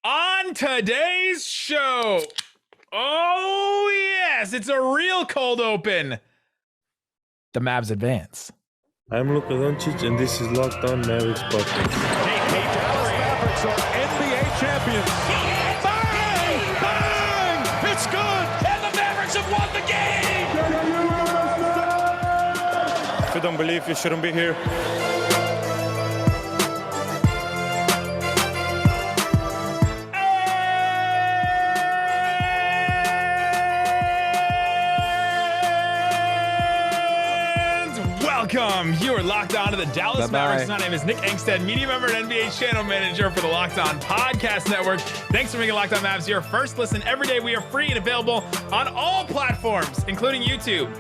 On today's show, oh yes, it's a real cold open. The Mavs advance. I'm Luka Doncic, and this is Locked On Mavericks podcast. Hey, Dallas Mavericks are NBA champions. Bang! Bang! It's good! And the Mavericks have won the game! If you don't believe, you shouldn't be here. Welcome. You are locked on to the Dallas Mavericks. My name is Nick Angstadt, media member and NBA channel manager for the Locked On Podcast Network. Thanks for making Locked On Mavs your first listen every day. We are free and available on all platforms, including YouTube,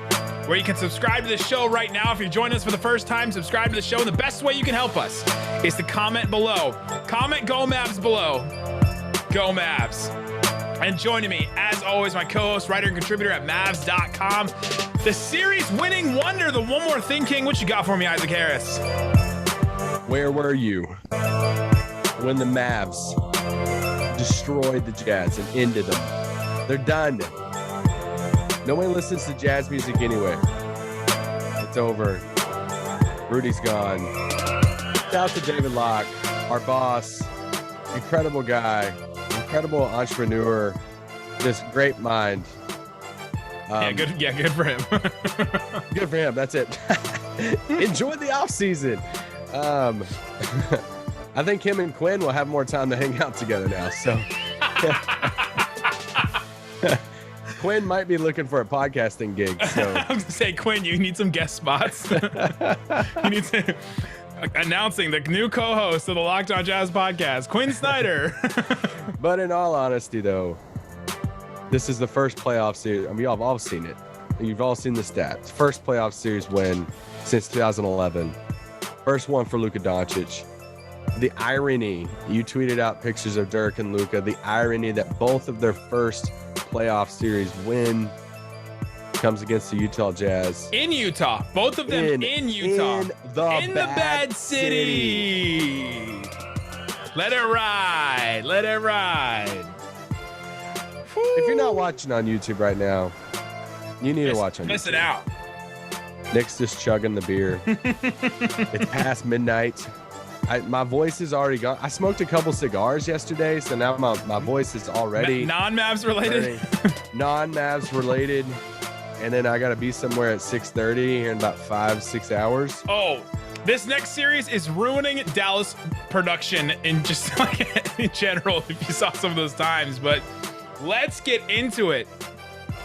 where you can subscribe to the show right now. If you're joining us for the first time, subscribe to the show. And the best way you can help us is to comment below. Comment Go Mavs below. Go Mavs. And joining me, as always, my co-host, writer, and contributor at Mavs.com, the series winning wonder, the One More Thing King. What you got for me, Isaac Harris? Where were you when the Mavs destroyed the Jazz and ended them? They're done. No one listens to jazz music anyway. It's over. Rudy's gone. Shout out to David Locke, our boss, incredible guy, incredible entrepreneur, just great mind. Good for him. Good for him. That's it. Enjoy the off season. I think him and Quinn will have more time to hang out together now. So Quinn might be looking for a podcasting gig. So I was going to say, Quinn, you need some guest spots. You need to announcing the new co-host of the Locked On Jazz podcast, Quinn Snyder. But in all honesty, though, this is the first playoff series. I mean, y'all have all seen it. You've all seen the stats. First playoff series win since 2011. First one for Luka Doncic. The irony, you tweeted out pictures of Dirk and Luka, the irony that both of their first playoff series win comes against the Utah Jazz. In Utah. Both of them in Utah. In the bad city. Let it ride. Let it ride. If you're not watching on YouTube right now, you need to watch on YouTube. Miss it out. Nick's just chugging the beer. It's past midnight. My voice is already gone. I smoked a couple cigars yesterday, so now my voice is already non-Mavs related. Non-Mavs related. And then I got to be somewhere at 6:30 here in about 5-6 hours. Oh, this next series is ruining Dallas production in just like in general, if you saw some of those times. But let's get into it.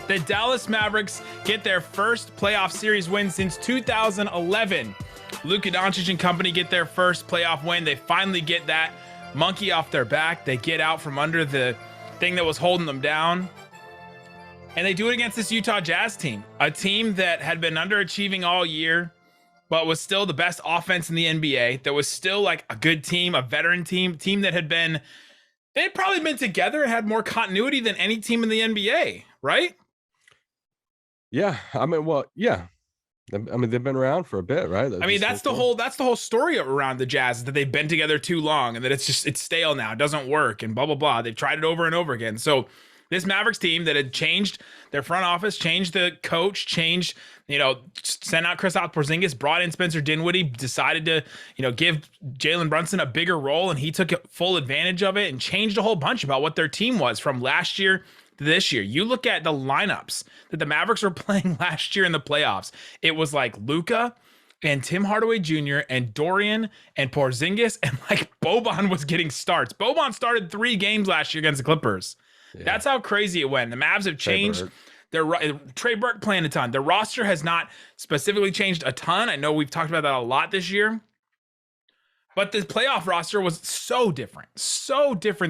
The Dallas Mavericks get their first playoff series win since 2011. Luka Doncic and company get their first playoff win. They finally get that monkey off their back. They get out from under the thing that was holding them down. And they do it against this Utah Jazz team, a team that had been underachieving all year, but was still the best offense in the NBA, that was still like a good team, a veteran team that had been, they'd probably been together and had more continuity than any team in the NBA, right? Yeah. I mean, well, yeah. I mean, they've been around for a bit, right? That's the whole story around the Jazz, is that they've been together too long and that it's stale now. It doesn't work and blah, blah, blah. They've tried it over and over again. So this Mavericks team that had changed their front office, changed the coach, sent out Kristaps Porzingis, brought in Spencer Dinwiddie, decided to, give Jalen Brunson a bigger role, and he took full advantage of it and changed a whole bunch about what their team was from last year to this year. You look at the lineups that the Mavericks were playing last year in the playoffs. It was like Luka and Tim Hardaway Jr. and Dorian and Porzingis, and like Boban was getting starts. Boban started 3 games last year against the Clippers. Yeah. That's how crazy it went. The Mavs have changed. Trey Burke playing a ton. The roster has not specifically changed a ton. I know we've talked about that a lot this year. But the playoff roster was so different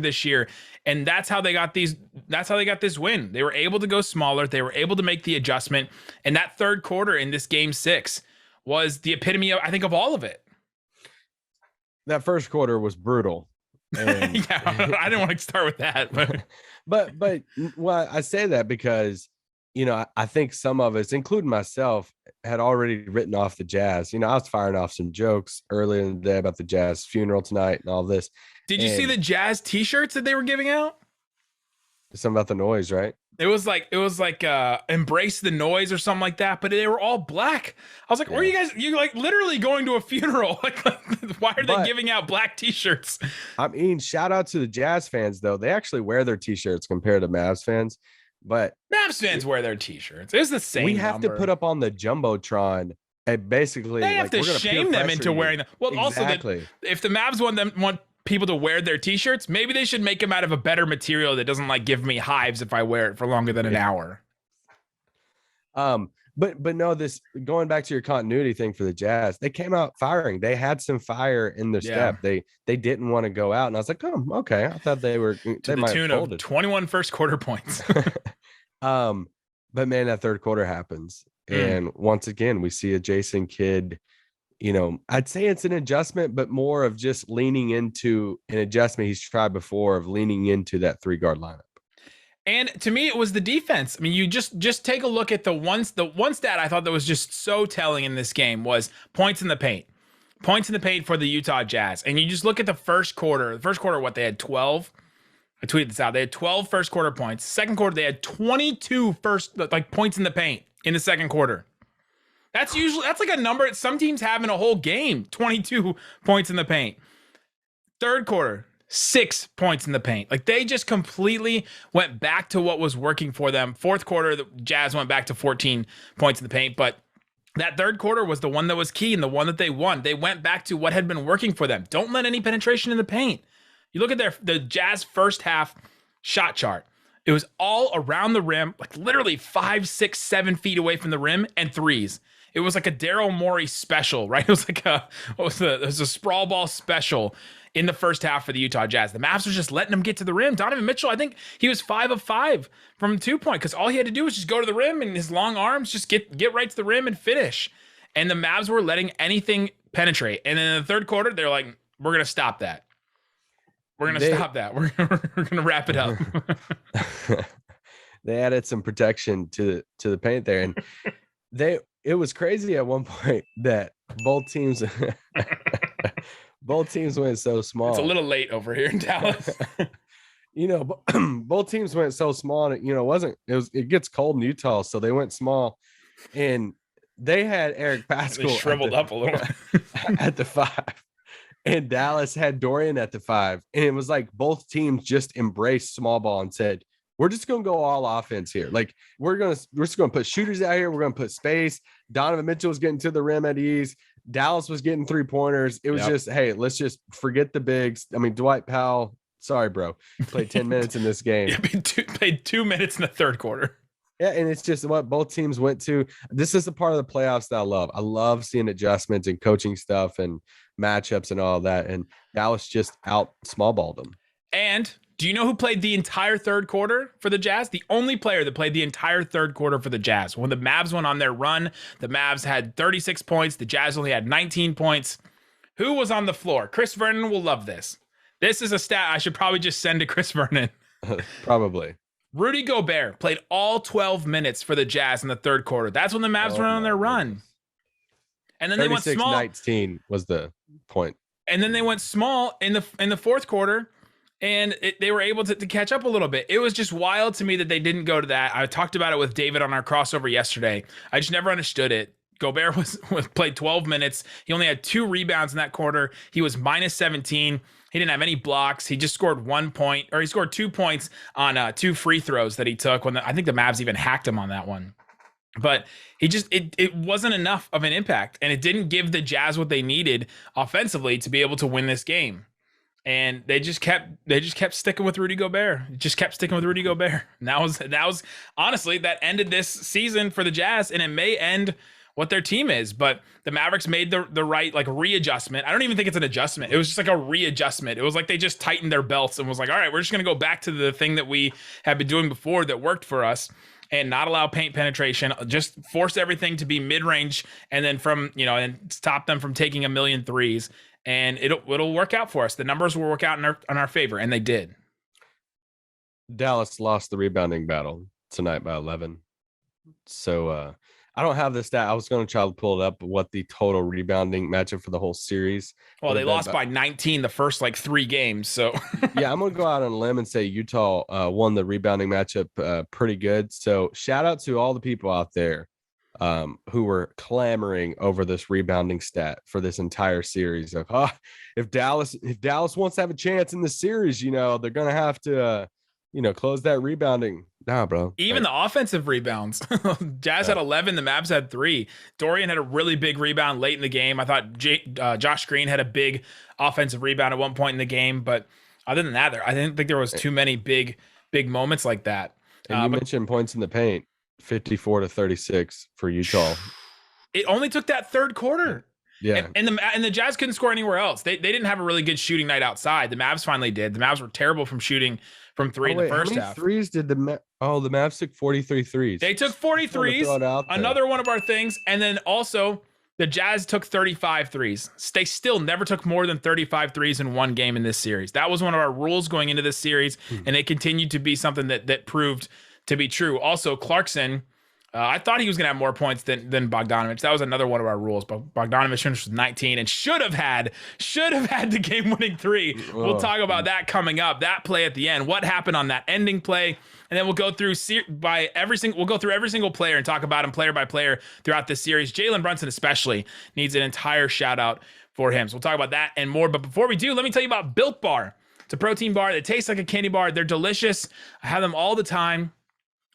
this year. And that's how they got this win. They were able to go smaller. They were able to make the adjustment. And that third quarter in this game 6 was the epitome of, I think, of all of it. That first quarter was brutal. And yeah, I didn't want to start with that, but well, I say that because, I think some of us, including myself, had already written off the Jazz. I was firing off some jokes earlier in the day about the Jazz funeral tonight and all this. Did you see the Jazz t-shirts that they were giving out? Something about the noise, right? It was like embrace the noise or something like that, but they were all black. I was like, where are you guys? You like literally going to a funeral? Like why are they giving out black t-shirts? I mean, shout out to the Jazz fans though. They actually wear their t-shirts compared to Mavs fans. But Mavs fans wear their t-shirts. It's the same. We have to put up on the Jumbotron and basically they have to shame them into wearing them. Well, exactly. Also if the Mavs want people to wear their t-shirts, maybe they should make them out of a better material that doesn't like give me hives if I wear it for longer than an hour. But no, this going back to your continuity thing for the Jazz, they came out firing. They had some fire in their step. They didn't want to go out, and I was like, oh, okay. I thought they were to the tune of 21 first quarter points. But man, that third quarter happens, and once again, we see a Jason Kidd. You know, I'd say it's an adjustment, but more of just leaning into an adjustment he's tried before of leaning into that 3-guard lineup. And to me, it was the defense. I mean, you just take a look at the one stat I thought that was just so telling in this game was points in the paint. Points in the paint for the Utah Jazz. And you just look at the first quarter. The first quarter, what, they had 12? I tweeted this out. They had 12 first quarter points. Second quarter, they had 22 points in the paint in the second quarter. That's like a number that some teams have in a whole game, 22 points in the paint. Third quarter, 6 points in the paint. Like they just completely went back to what was working for them. Fourth quarter, the Jazz went back to 14 points in the paint, but that third quarter was the one that was key and the one that they won. They went back to what had been working for them. Don't let any penetration in the paint. You look at the Jazz first half shot chart. It was all around the rim, like literally 5, 6, 7 feet away from the rim and threes. It was like a Daryl Morey special, right? It was like it was a sprawl ball special in the first half for the Utah Jazz. The Mavs were just letting them get to the rim. Donovan Mitchell, I think he was 5 of 5 from 2-point because all he had to do was just go to the rim and his long arms just get right to the rim and finish. And the Mavs were letting anything penetrate. And then in the third quarter, they're like, we're going to stop that. We're going to stop that. We're going to wrap it up. They added some protection to the paint there. And it was crazy at one point that both teams went so small. It's a little late over here in Dallas. Both teams went so small, and it gets cold in Utah, so they went small, and they had Eric Pascal they shriveled up a little at the 5, and Dallas had Dorian at the 5, and it was like both teams just embraced small ball and said, we're just going to go all offense here. Like we're just going to put shooters out here. We're going to put space. Donovan Mitchell was getting to the rim at ease. Dallas was getting 3-pointers. It was just, hey, let's just forget the bigs. I mean, Dwight Powell, sorry, bro, played 10 minutes in this game. Played 2 minutes in the third quarter. Yeah, and it's just what both teams went to. This is the part of the playoffs that I love. I love seeing adjustments and coaching stuff and matchups and all that. And Dallas just out small balled them. And do you know who played the entire third quarter for the Jazz? The only player that played the entire third quarter for the Jazz. When the Mavs went on their run, the Mavs had 36 points. The Jazz only had 19 points. Who was on the floor? Chris Vernon will love this. This is a stat I should probably just send to Chris Vernon. Probably. Rudy Gobert played all 12 minutes for the Jazz in the third quarter. That's when the Mavs went on their run. And then they went small. 36-19 was the point. And then they went small in the fourth quarter. And they were able to catch up a little bit. It was just wild to me that they didn't go to that. I talked about it with David on our crossover yesterday. I just never understood it. Gobert played 12 minutes. He only had 2 rebounds in that quarter. He was minus 17. He didn't have any blocks. He just scored 1 point, or he scored 2 points on 2 free throws that he took. I think the Mavs even hacked him on that one. But it wasn't enough of an impact, and it didn't give the Jazz what they needed offensively to be able to win this game. And they just kept sticking with Rudy Gobert. And that was honestly, that ended this season for the Jazz, and it may end what their team is. But the Mavericks made the right readjustment. I don't even think it's an adjustment. It was just like a readjustment. It was like they just tightened their belts and was like, all right, we're just gonna go back to the thing that we have been doing before that worked for us, and not allow paint penetration. Just force everything to be mid-range, and then and stop them from taking a million threes. And it'll work out for us. The numbers will work out in our favor, and they did. Dallas lost the rebounding battle tonight by 11. So I don't have the stat. I was going to try to pull it up, what the total rebounding matchup for the whole series. Well, they lost by 19 the first like 3 games. So yeah, I'm going to go out on a limb and say Utah won the rebounding matchup pretty good. So shout out to all the people out there who were clamoring over this rebounding stat for this entire series of, if Dallas wants to have a chance in the series, they're going to have to, close that rebounding. Nah, bro. Even the offensive rebounds, Jazz had 11, the Mavs had 3. Dorian had a really big rebound late in the game. I thought Josh Green had a big offensive rebound at one point in the game, but other than that, I didn't think there was too many big moments like that. And you mentioned points in the paint, 54-36 for Utah. It only took that third quarter. Yeah. And the Jazz couldn't score anywhere else. They didn't have a really good shooting night outside. The Mavs finally did. The Mavs were terrible from shooting from 3 in the first half. Threes did the Mavs took 43 threes. They took 40 threes. Another one of our things. And then also the Jazz took 35 threes. They still never took more than 35 threes in one game in this series. That was one of our rules going into this series, and it continued to be something that proved to be true. Also, Clarkson, I thought he was going to have more points than Bogdanovich. That was another one of our rules, but Bogdanovich finished with 19 and should have had the game-winning 3. We'll talk about that coming up. That play at the end. What happened on that ending play? And then we'll go through every single player and talk about him player by player throughout this series. Jalen Brunson especially needs an entire shout out for him. So we'll talk about that and more. But before we do, let me tell you about Built Bar. It's a protein bar that tastes like a candy bar. They're delicious. I have them all the time.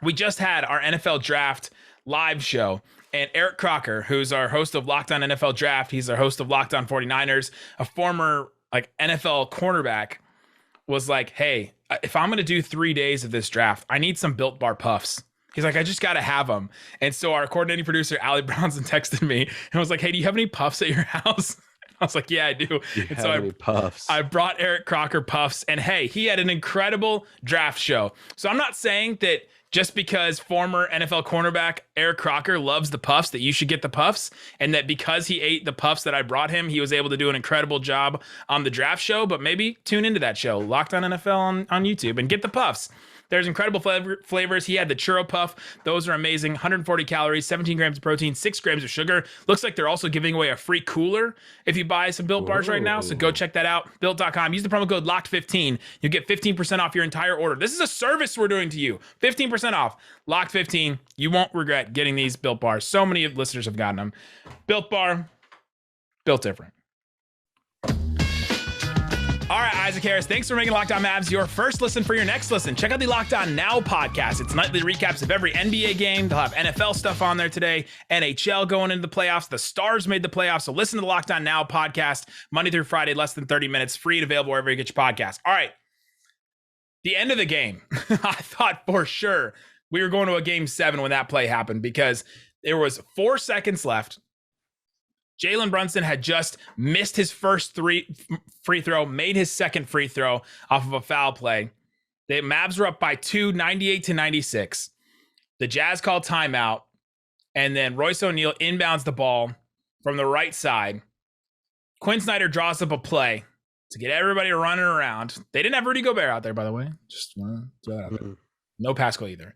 We just had our NFL Draft live show, and Eric Crocker, who's our host of Locked On NFL Draft, he's our host of Locked On 49ers, a former NFL cornerback, was like, hey, if I'm going to do 3 days of this draft, I need some Built Bar Puffs. He's like, I just got to have them. And so our coordinating producer, Allie Bronson, texted me and was like, hey, do you have any puffs at your house? I was like, yeah, I do. And so puffs. I brought Eric Crocker puffs, and hey, he had an incredible draft show. So I'm not saying that just because former NFL cornerback Eric Crocker loves the puffs that you should get the puffs, and that because he ate the puffs that I brought him, he was able to do an incredible job on the draft show. But maybe tune into that show, Locked On NFL on YouTube, and get the puffs. There's incredible flavors. He had the churro puff. Those are amazing. 140 calories, 17 grams of protein, 6 grams of sugar. Looks like they're also giving away a free cooler if you buy some Built Bars right now. So go check that out. Built.com. Use the promo code LOCKED15. You'll get 15% off your entire order. This is a service we're doing to you. 15% off. LOCKED15. You won't regret getting these Built Bars. So many listeners have gotten them. Built Bar. Built different. All right, Isaac Harris, thanks for making Locked On Mavs your first listen for your next listen. Check out the Locked On Now podcast. It's nightly recaps of every NBA game. They'll have NFL stuff on there today, NHL going into the playoffs. The Stars made the playoffs, so listen to the Locked On Now podcast Monday through Friday, less than 30 minutes, free and available wherever you get your podcast. All right, the end of the game. I thought for sure we were going to a game 7 when that play happened because there was 4 seconds left. Jalen Brunson had just missed his first free throw, made his second free throw off of a foul play. The Mavs were up by 2, 98-96. The Jazz called timeout, and then Royce O'Neal inbounds the ball from the right side. Quinn Snyder draws up a play to get everybody running around. They didn't have Rudy Gobert out there, by the way. Just want to throw that out there. No Pascal either.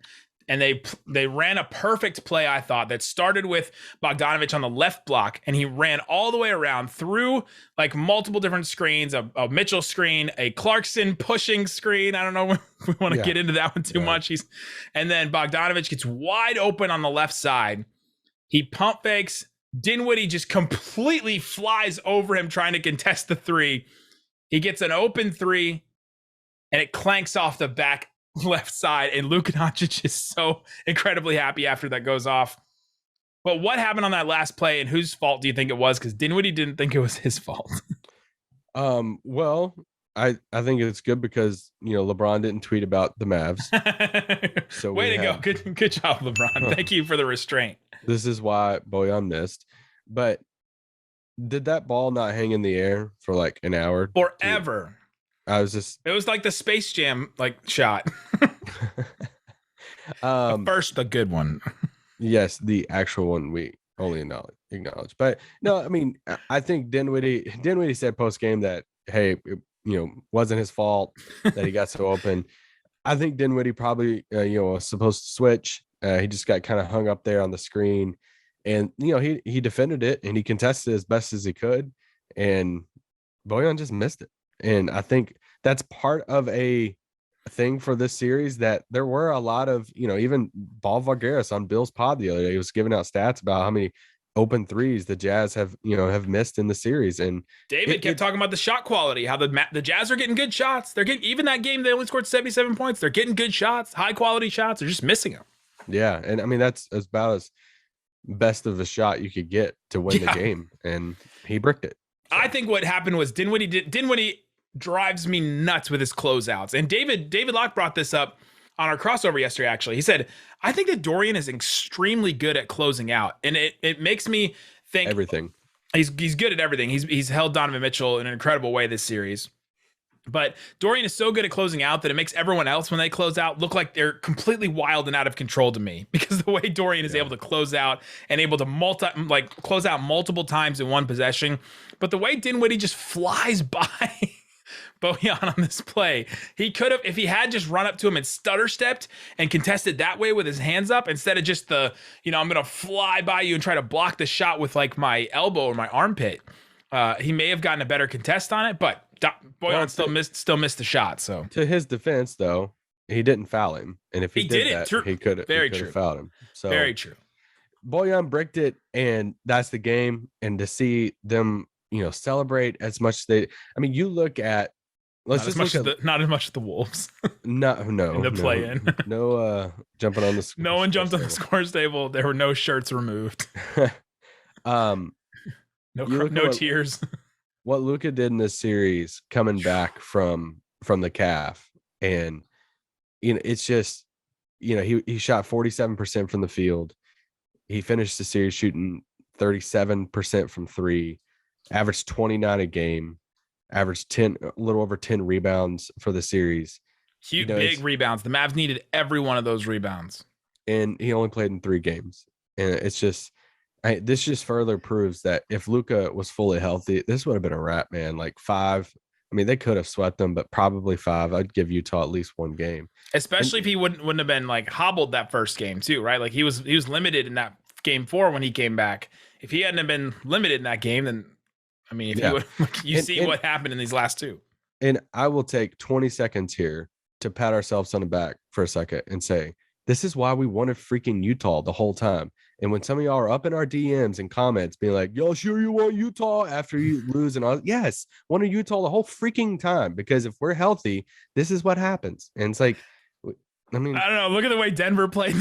And they ran a perfect play, I thought, that started with Bogdanovich on the left block, and he ran all the way around through like multiple different screens, a Mitchell screen, a Clarkson pushing screen. I don't know if we want to get into that one too much. And then Bogdanovich gets wide open on the left side. He pump fakes. Dinwiddie just completely flies over him trying to contest the 3. He gets an open 3, and it clanks off the back left side, and Luka Doncic is so incredibly happy after that goes off. But what happened on that last play, and whose fault do you think it was? Because Dinwiddie didn't think it was his fault. Well, I think it's good because LeBron didn't tweet about the Mavs. So way to go. Good job, LeBron. Thank you for the restraint. This is why Bojan missed. But did that ball not hang in the air for like an hour? Forever. It was like the Space Jam shot. The good one. Yes, the actual one we only acknowledge. But no, I mean, I think Dinwiddie said post game that, hey, it, wasn't his fault that he got so open. I think Dinwiddie probably was supposed to switch. He just got kind of hung up there on the screen. And, he defended it and he contested as best as he could. And Bojan just missed it. And I think that's part of a thing for this series, that there were a lot of, even Ball Vargas on Bill's pod the other day, he was giving out stats about how many open threes the Jazz have missed in the series. And David kept talking about the shot quality, how the Jazz are getting good shots. They're getting, even that game, they only scored 77 points. They're getting good shots, high quality shots. They're just missing them. Yeah. And I mean, that's about as best of a shot you could get to win the game. And he bricked it. So. I think what happened was Dinwiddie drives me nuts with his closeouts. And David Locke brought this up on our crossover yesterday, actually. He said, I think that Dorian is extremely good at closing out. And it makes me think everything. He's good at everything. He's held Donovan Mitchell in an incredible way this series. But Dorian is so good at closing out that it makes everyone else, when they close out, look like they're completely wild and out of control to me, because the way Dorian is able to close out and able to close out multiple times in one possession. But the way Dinwiddie just flies by Bojan on this play, he could have, if he had just run up to him and stutter stepped and contested that way with his hands up, instead of just I'm going to fly by you and try to block the shot with like my elbow or my armpit. He may have gotten a better contest on it, but Bojan still missed the shot. So to his defense, though, he didn't foul him, and if he did that, true. he could have fouled him. So very true. Bojan bricked it, and that's the game. And to see them, celebrate as much as they, I mean, you look at, not as much as the Wolves. No, in the play-in. No, jumping on the. No one jumped on the scores table. There were no shirts removed. No tears. What Luka did in this series, coming back from the calf, and it's just, he shot 47% from the field. He finished the series shooting 37% from three, averaged 29 a game, averaged a little over 10 rebounds for the series. Huge, big rebounds. The Mavs needed every one of those rebounds, and he only played in 3 games. And it's just, this just further proves that if Luka was fully healthy, this would have been a wrap, man. Like 5. I mean, they could have swept them, but probably 5. I'd give Utah at least 1 game, especially if he wouldn't have been like hobbled that first game too, right? Like he was limited in that game 4 when he came back. If he hadn't have been limited in that game, then I mean, if he would, you see what happened in these last 2. And I will take 20 seconds here to pat ourselves on the back for a second and say, this is why we wanted freaking Utah the whole time. And when some of y'all are up in our DMs and comments being like, yo, sure you want Utah after you lose and all, yes, wanted Utah the whole freaking time, because if we're healthy, this is what happens. And it's like, I mean, I don't know. Look at the way Denver played.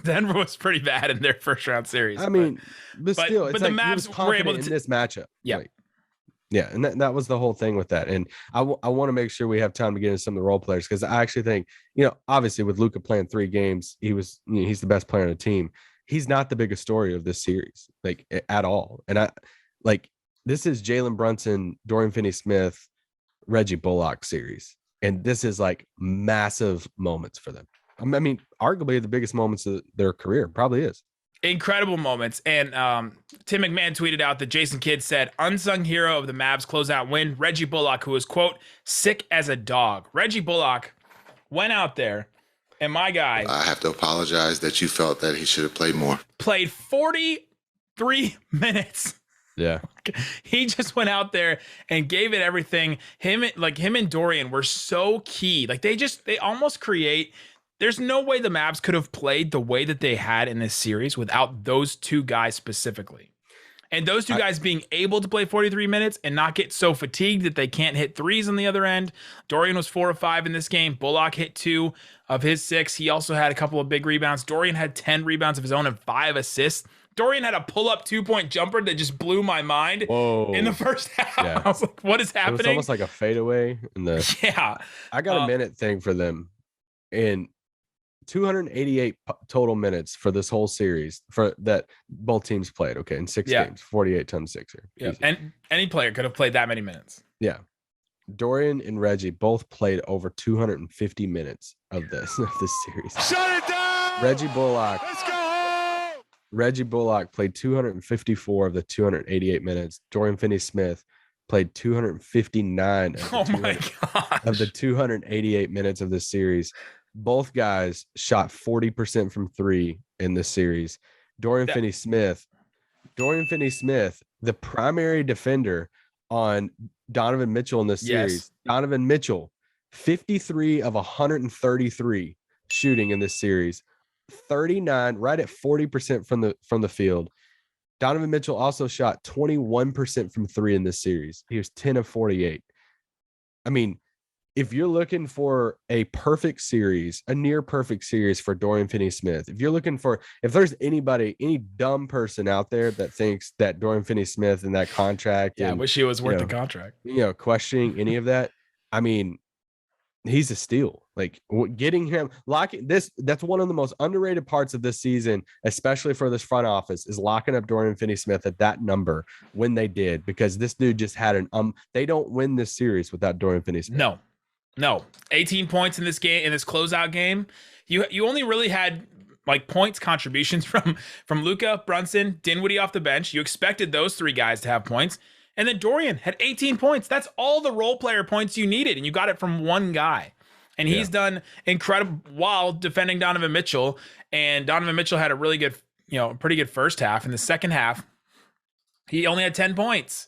Denver was pretty bad in their first round series. I mean, but still, it's the like Mavs were able to in this matchup. Yeah. Like, yeah. And that was the whole thing with that. And I want to make sure we have time to get into some of the role players, because I actually think, obviously with Luka playing 3 games, he's the best player on the team. He's not the biggest story of this series, like at all. And this is Jalen Brunson, Dorian Finney-Smith, Reggie Bullock series. And this is like massive moments for them. I mean, arguably the biggest moments of their career, probably is. Incredible moments. And Tim McMahon tweeted out that Jason Kidd said, unsung hero of the Mavs closeout win, Reggie Bullock, who was, quote, sick as a dog. Reggie Bullock went out there, and my guy, I have to apologize that you felt that he should have played more. Played 43 minutes. Yeah. He just went out there and gave it everything. Him and Dorian were so key. Like they almost create. There's no way the Mavs could have played the way that they had in this series without those 2 guys specifically. And those 2 guys being able to play 43 minutes and not get so fatigued that they can't hit threes on the other end. Dorian was 4 of 5 in this game. Bullock hit 2 of his 6. He also had a couple of big rebounds. Dorian had 10 rebounds of his own and 5 assists. Dorian had a pull-up 2-point jumper that just blew my mind. Whoa. In the first half. Yeah. I was like, what is happening? It was almost like a fadeaway. Yeah. I got a minute thing for them. And 288 total minutes for this whole series for that both teams played. Okay, in 6 games, 48 times 6 here. Yeah, and any player could have played that many minutes. Yeah, Dorian and Reggie both played over 250 minutes of this series. Shut it down. Reggie Bullock. Let's go home. Reggie Bullock played 254 of the 288 minutes. Dorian Finney-Smith played 259 of the 288 minutes of this series. Both guys shot 40% from 3 in this series. Dorian Finney-Smith, the primary defender on Donovan Mitchell in this series. Yes. Donovan Mitchell, 53 of 133 shooting in this series, 39, right at 40% from the field. Donovan Mitchell also shot 21% from three in this series. He was 10 of 48. I mean, if you're looking for a perfect series, a near perfect series for Dorian Finney-Smith, if there's any dumb person out there that thinks that Dorian Finney-Smith and that contract, I wish he was worth the contract. Questioning any of that, I mean, he's a steal. Like getting him locking this, that's one of the most underrated parts of this season, especially for this front office, is locking up Dorian Finney-Smith at that number when they did, because this dude just had they don't win this series without Dorian Finney-Smith. No. 18 points in this game, in this closeout game. You only really had like points contributions from Luka, Brunson, Dinwiddie off the bench. You expected those three guys to have points. And then Dorian had 18 points. That's all the role player points you needed, and you got it from one guy. And he's done incredible while defending Donovan Mitchell. And Donovan Mitchell had a really good, pretty good first half. In the second half, he only had 10 points.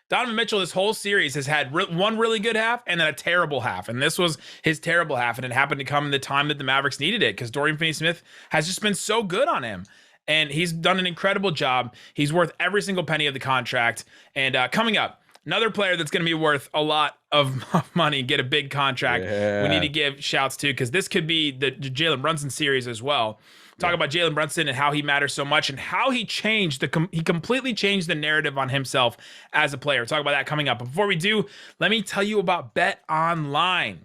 Donovan Mitchell this whole series has had one really good half and then a terrible half. And this was his terrible half, and it happened to come in the time that the Mavericks needed it, because Dorian Finney-Smith has just been so good on him. And he's done an incredible job. He's worth every single penny of the contract. And coming up, another player that's going to be worth a lot of money, get a big contract. We need to give shouts to, because this could be the Jalen Brunson series as well. Talk about Jalen Brunson and how he matters so much, and how he changed he completely changed the narrative on himself as a player. Talk about that coming up. But before we do, let me tell you about BetOnline.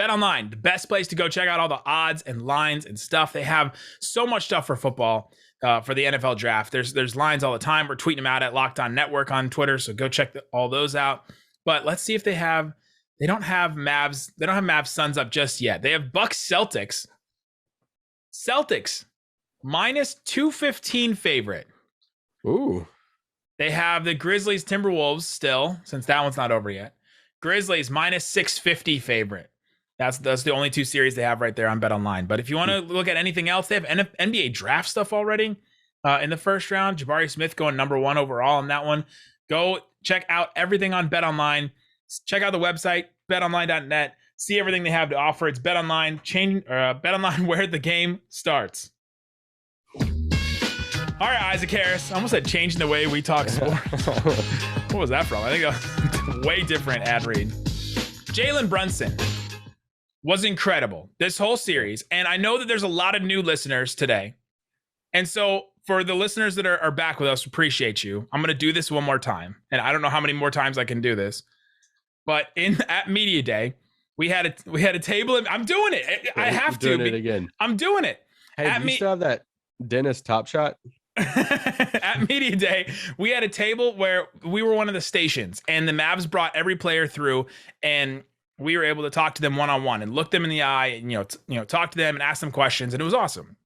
BetOnline, the best place to go check out all the odds and lines and stuff. They have so much stuff for football, for the NFL draft. There's lines all the time. We're tweeting them out at Locked On Network on Twitter, so go check all those out. But let's see if they don't have Mavs Suns up just yet. They have Bucks Celtics. Celtics minus 215 favorite. Ooh. They have the Grizzlies Timberwolves still, since that one's not over yet. Grizzlies minus 650 favorite. That's the only two series they have right there on BetOnline. But if you want to look at anything else, they have NBA draft stuff already in the first round. Jabari Smith going number 1 overall on that one. Go check out everything on BetOnline. Check out the website, betonline.net. See everything they have to offer. It's BetOnline. BetOnline, where the game starts. All right, Isaac Harris. I almost said changing the way we talk sports. What was that from? I think that was way different ad read. Jalen Brunson was incredible this whole series. And I know that there's a lot of new listeners today. And so for the listeners that are back with us, appreciate you. I'm going to do this one more time. And I don't know how many more times I can do this. But at Media Day, we had a table. I'm doing it. I have to. Doing it again. I'm doing it. Hey, do you still have that Dennis Top Shot? At Media Day, we had a table where we were one of the stations, and the Mavs brought every player through, and we were able to talk to them one-on-one and look them in the eye, and talk to them and ask them questions, and it was awesome.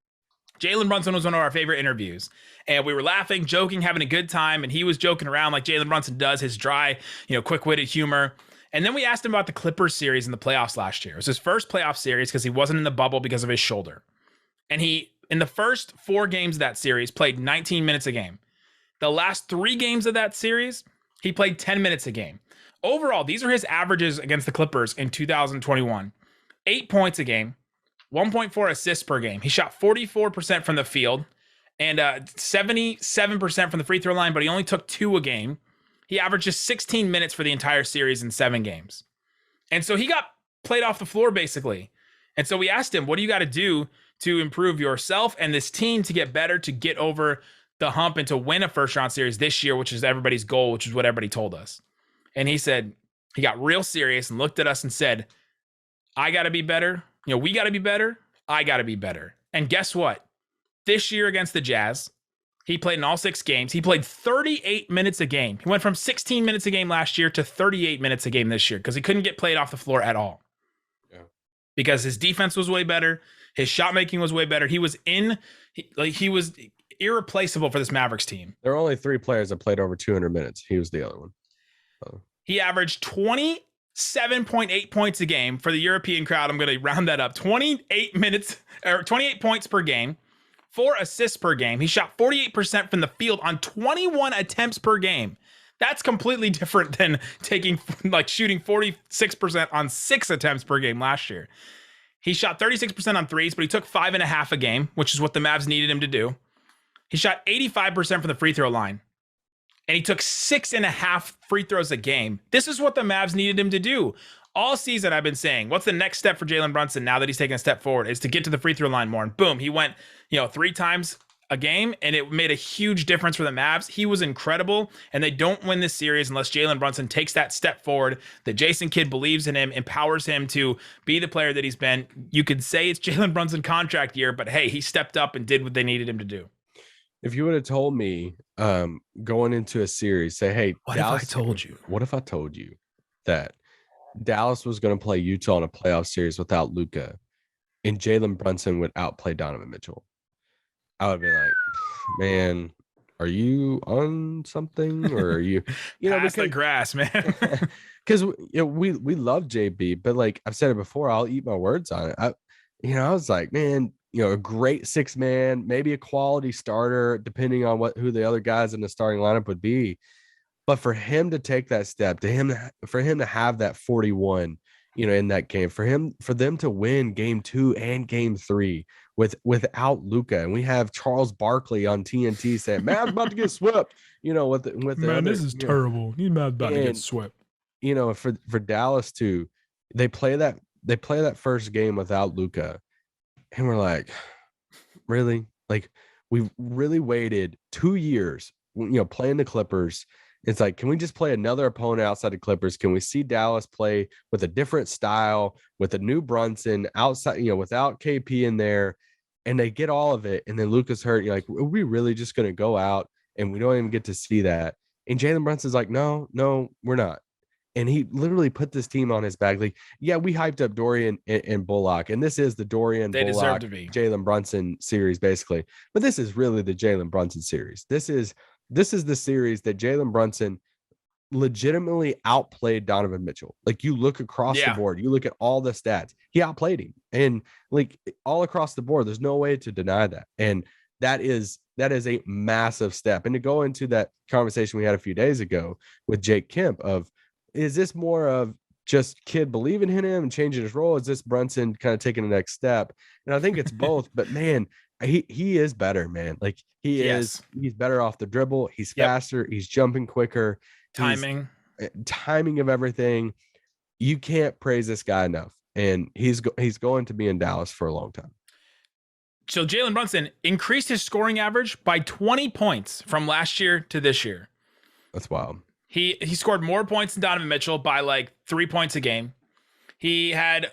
Jalen Brunson was one of our favorite interviews, and we were laughing, joking, having a good time, and he was joking around like Jalen Brunson does, his dry, quick-witted humor. And then we asked him about the Clippers series in the playoffs last year. It was his first playoff series because he wasn't in the bubble because of his shoulder. And he, in the first 4 games of that series, played 19 minutes a game. The last 3 games of that series, he played 10 minutes a game. Overall, these are his averages against the Clippers in 2021. 8 points a game, 1.4 assists per game. He shot 44% from the field and 77% from the free throw line, but he only took 2 a game. He averaged just 16 minutes for the entire series in 7 games. And so he got played off the floor, basically. And so we asked him, what do you got to do to improve yourself and this team to get better, to get over the hump and to win a first-round series this year, which is everybody's goal, which is what everybody told us. And he said, he got real serious and looked at us and said, I got to be better. We got to be better. I got to be better. And guess what? This year against the Jazz, he played in all 6 games. He played 38 minutes a game. He went from 16 minutes a game last year to 38 minutes a game this year because he couldn't get played off the floor at all. Yeah. Because his defense was way better. His shot making was way better. He was irreplaceable for this Mavericks team. There are only 3 players that played over 200 minutes. He was the other one. He averaged 27.8 points a game. For the European crowd, I'm going to round that up. 28 points per game. 4 assists per game. He shot 48% from the field on 21 attempts per game. That's completely different than shooting 46% on 6 attempts per game last year. He shot 36% on threes, but he took 5.5 a game, which is what the Mavs needed him to do. He shot 85% from the free throw line, and he took 6.5 free throws a game. This is what the Mavs needed him to do. All season, I've been saying, what's the next step for Jalen Brunson now that he's taken a step forward is to get to the free throw line more. And boom, he went, 3 times a game, and it made a huge difference for the Mavs. He was incredible, and they don't win this series unless Jalen Brunson takes that step forward, that Jason Kidd believes in him, empowers him to be the player that he's been. You could say it's Jalen Brunson contract year, but hey, he stepped up and did what they needed him to do. If you would have told me going into a series, say, hey, What Dallas, if I told you? What if I told you that Dallas was going to play Utah in a playoff series without Luka and Jalen Brunson would outplay Donovan Mitchell? I would be like, man, are you on something, or are you, Pass the grass, man. Because we love JB, but like I've said it before, I'll eat my words on it. I was like, man, a great 6-man, maybe a quality starter, depending on who the other guys in the starting lineup would be. But for him to take that step, for him to have that 41, in that game, for them to win game 2 and game 3 without Luka, and we have Charles Barkley on TNT saying, "Man, I'm about to get swept." This is terrible. He's about to get swept. For Dallas too, they play that first game without Luka, and we're like, really? Like, we've really waited 2 years, playing the Clippers. It's like, can we just play another opponent outside the Clippers? Can we see Dallas play with a different style, with a new Brunson outside, without KP in there, and they get all of it, and then Luka's hurt. You're like, are we really just going to go out and we don't even get to see that? And Jalen Brunson's like, no, we're not. And he literally put this team on his back. Like, yeah, we hyped up Dorian and Bullock, and this is the Dorian Bullock Jalen Brunson series, basically. But this is really the Jalen Brunson series. This is the series that Jalen Brunson legitimately outplayed Donovan Mitchell. Like, you look across the board, you look at all the stats, he outplayed him, and like all across the board, there's no way to deny that. And that is a massive step. And to go into that conversation we had a few days ago with Jake Kemp of, is this more of just Kidd believing in him and changing his role? Is this Brunson kind of taking the next step? And I think it's both, but man, he is better, man. Like, he's better off the dribble. He's faster. He's jumping quicker. Timing of everything. You can't praise this guy enough. And he's going to be in Dallas for a long time. So Jalen Brunson increased his scoring average by 20 points from last year to this year. That's wild. He scored more points than Donovan Mitchell by like 3 points a game. He had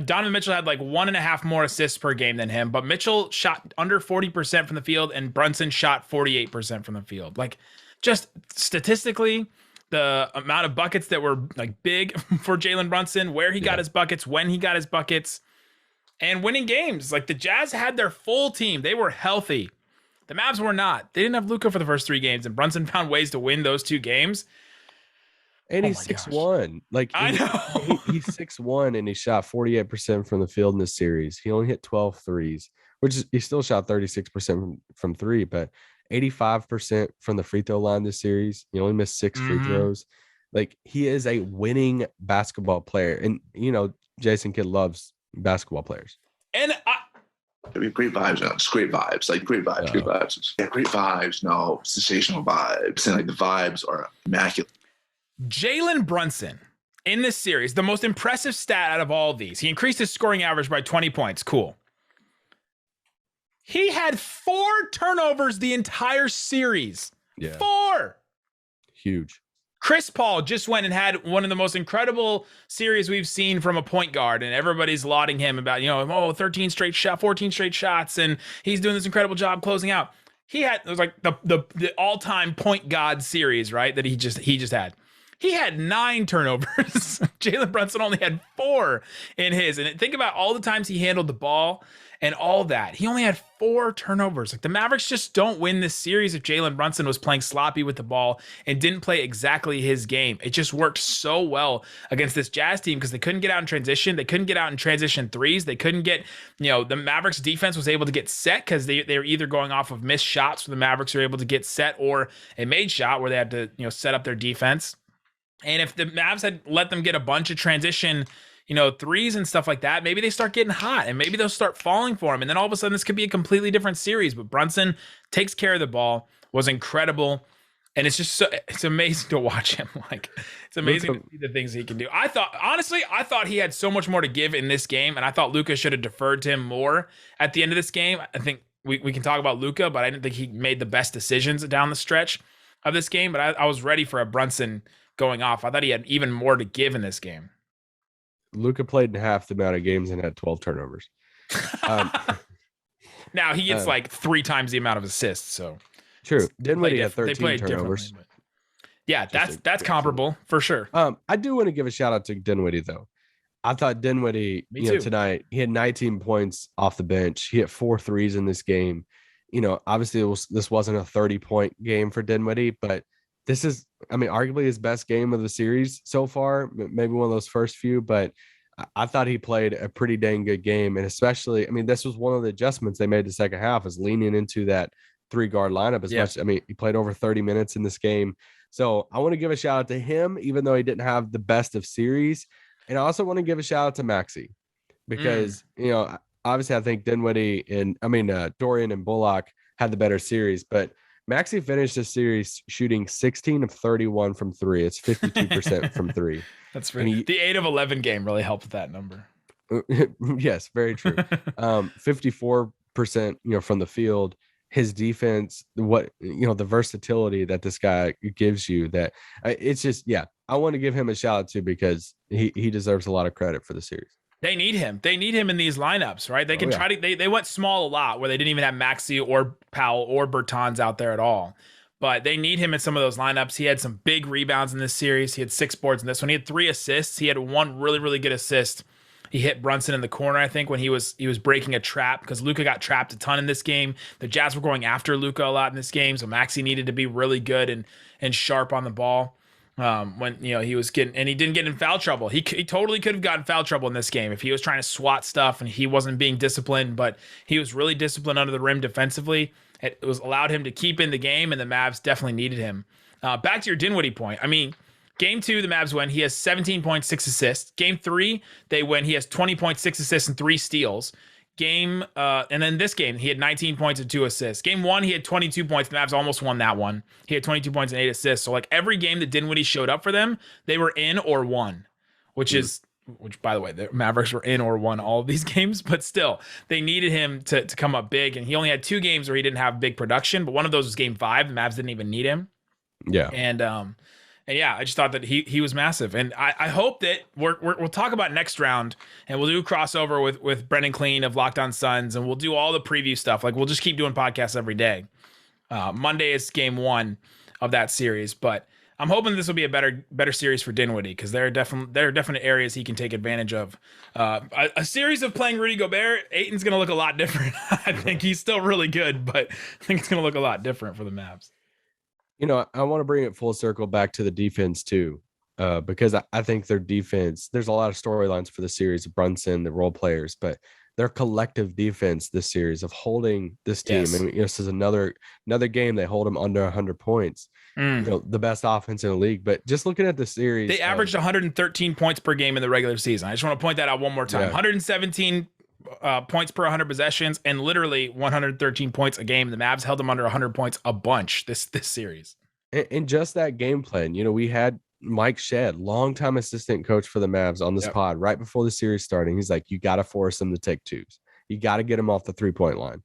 Donovan Mitchell had like 1.5 more assists per game than him, but Mitchell shot under 40% from the field and Brunson shot 48% from the field. Like, just statistically, the amount of buckets that were like big for Jalen Brunson, where he got his buckets, when he got his buckets, and winning games. Like, the Jazz had their full team. They were healthy. The Mavs were not. They didn't have Luka for the first 3 games, and Brunson found ways to win those 2 games. And he's 6'1". Like, I know. He's 6'1", and he shot 48% from the field in this series. He only hit 12 threes, which is, he still shot 36% from 3, but 85% from the free throw line this series. He only missed 6 free throws. Like, he is a winning basketball player. And, Jason Kidd loves basketball players. And great vibes, just great vibes, like great vibes, great vibes. Yeah, great vibes, no, sensational vibes. And like the vibes are immaculate. Jalen Brunson in this series, the most impressive stat out of all of these, he increased his scoring average by 20 points. Cool. He had 4 turnovers the entire series. Yeah. 4. Huge. Chris Paul just went and had one of the most incredible series we've seen from a point guard, and everybody's lauding him about, 14 straight shots, and he's doing this incredible job closing out. It was like the all-time point guard series, right? That he just had. He had 9 turnovers. Jalen Brunson only had 4 in his. And think about all the times he handled the ball and all that. He only had 4 turnovers. Like, the Mavericks just don't win this series if Jalen Brunson was playing sloppy with the ball and didn't play exactly his game. It just worked so well against this Jazz team because they couldn't get out in transition. They couldn't get out in transition threes. They couldn't get, the Mavericks defense was able to get set because they were either going off of missed shots where the Mavericks were able to get set, or a made shot where they had to, set up their defense. And if the Mavs had let them get a bunch of transition, threes and stuff like that, maybe they start getting hot and maybe they'll start falling for him. And then all of a sudden this could be a completely different series. But Brunson takes care of the ball, was incredible. And it's just it's amazing to watch him. Like, it's amazing to see the things he can do. I thought he had so much more to give in this game. And I thought Luka should have deferred to him more at the end of this game. I think we can talk about Luka, but I didn't think he made the best decisions down the stretch of this game. But I was ready for a Brunson going off. I thought he had even more to give in this game. Luka played in half the amount of games and had 12 turnovers. Now he gets like 3 times the amount of assists. So true. Dinwiddie had 13 turnovers. Yeah, that's comparable for sure. I do want to give a shout out to Dinwiddie though. I thought Dinwiddie, tonight he had 19 points off the bench. He hit 4 threes in this game. Obviously this wasn't a 30-point game for Dinwiddie, but this is, arguably his best game of the series so far, maybe one of those first few, but I thought he played a pretty dang good game. And especially, this was one of the adjustments they made the second half, is leaning into that 3-guard lineup as much. He played over 30 minutes in this game. So I want to give a shout out to him, even though he didn't have the best of series. And I also want to give a shout out to Maxey because, obviously I think Dinwiddie and Dorian and Bullock had the better series, but Maxey finished the series shooting 16 of 31 from 3. It's 52% from 3. That's right. The 8 of 11 game really helped that number. Yes, very true. 54%, from the field. His defense, the versatility that this guy gives you, that it's just, I want to give him a shout out to because he deserves a lot of credit for the series. They need him. They need him in these lineups, right? They can try to. They went small a lot where they didn't even have Maxey or Powell or Bertans out there at all. But they need him in some of those lineups. He had some big rebounds in this series. He had 6 boards in this one. He had 3 assists. He had 1 really, really good assist. He hit Brunson in the corner, I think, when he was breaking a trap because Luka got trapped a ton in this game. The Jazz were going after Luka a lot in this game, so Maxey needed to be really good and sharp on the ball. When he was getting, and he didn't get in foul trouble. He totally could have gotten foul trouble in this game if he was trying to swat stuff and he wasn't being disciplined, but he was really disciplined under the rim defensively. It was allowed him to keep in the game, and the Mavs definitely needed him. Back to your Dinwiddie point. Game 2, the Mavs win. He has 17 points, 6 assists. Game 3, they win. He has 20 points, 6 assists, and 3 steals. And then this game, he had 19 points and 2 assists. Game 1, he had 22 points. The Mavs almost won that one. He had 22 points and 8 assists. So like every game that Dinwiddie showed up for them, they were in or won, which by the way, the Mavericks were in or won all of these games, but still they needed him to come up big. And he only had 2 games where he didn't have big production, but one of those was game 5. The Mavs didn't even need him. Yeah. And yeah, I just thought that he was massive. And I hope that we'll talk about next round, and we'll do a crossover with Brendan Clean of Locked On Suns, and we'll do all the preview stuff. Like, we'll just keep doing podcasts every day. Monday is game 1 of that series, but I'm hoping this will be a better series for Dinwiddie because there are definite areas he can take advantage of. A series of playing Rudy Gobert, Ayton's going to look a lot different. I think he's still really good, but I think it's going to look a lot different for the Mavs. I want to bring it full circle back to the defense too, because I think their defense, there's a lot of storylines for the series of Brunson, the role players, but their collective defense this series of holding this team. Yes. This is another game they hold them under 100 points. The best offense in the league. But just looking at the series, they averaged 113 points per game in the regular season. I just want to point that out one more time. 117 points per 100 possessions, and literally 113 points a game. The Mavs held them under 100 points a bunch this series. And just that game plan, we had Mike Shedd, longtime assistant coach for the Mavs, on this pod right before the series starting. He's like, you got to force them to take 2s. You got to get them off the 3-point line.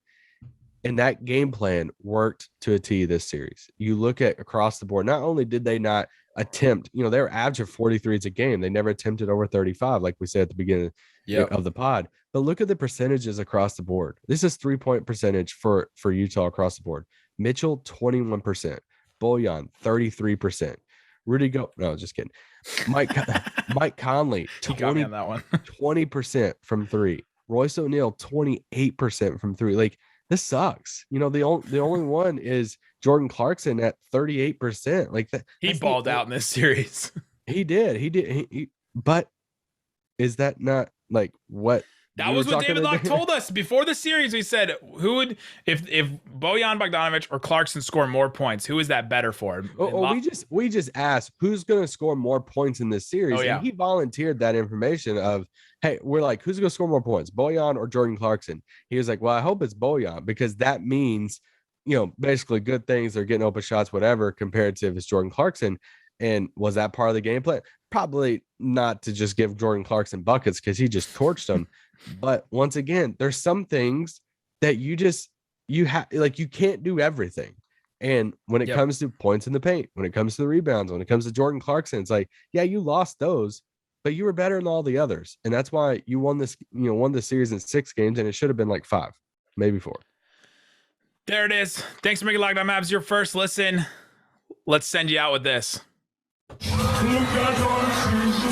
And that game plan worked to a T this series. You look at across the board, not only did they not attempt, they were averaging 43s a game. They never attempted over 35, like we said at the beginning of the pod. But look at the percentages across the board. This is 3-point percentage for Utah across the board. Mitchell, 21%. Bojan, 33%. No, just kidding. Mike Conley, He got me on that one. 20% from three. Royce O'Neal, 28% from three. Like, this sucks. You know, the only one is Jordan Clarkson at 38%. Like that, He balled out in this series. He did. But is that not like what? That was what David Locke told us before the series. We said, who would, if Bojan Bogdanovic or Clarkson score more points, who is that better for? We just asked who's going to score more points in this series. Oh, yeah. And he volunteered that information of, hey, we're like, who's going to score more points, Bojan or Jordan Clarkson? He was like, well, I hope it's Bojan, because that means, you know, basically good things. They're getting open shots, whatever, compared to if it's Jordan Clarkson. And was that part of the game plan? Probably not, to just give Jordan Clarkson buckets because he just torched them. But once again, there's some things that you can't do everything. And when it comes to points in the paint, when it comes to the rebounds, when it comes to Jordan Clarkson, it's like, yeah, you lost those, but you were better than all the others. And that's why you won this series in 6 games, and it should have been like 5, maybe 4. There it is. Thanks for making Locked On Mavs your first listen. Let's send you out with this. Luka Doncic.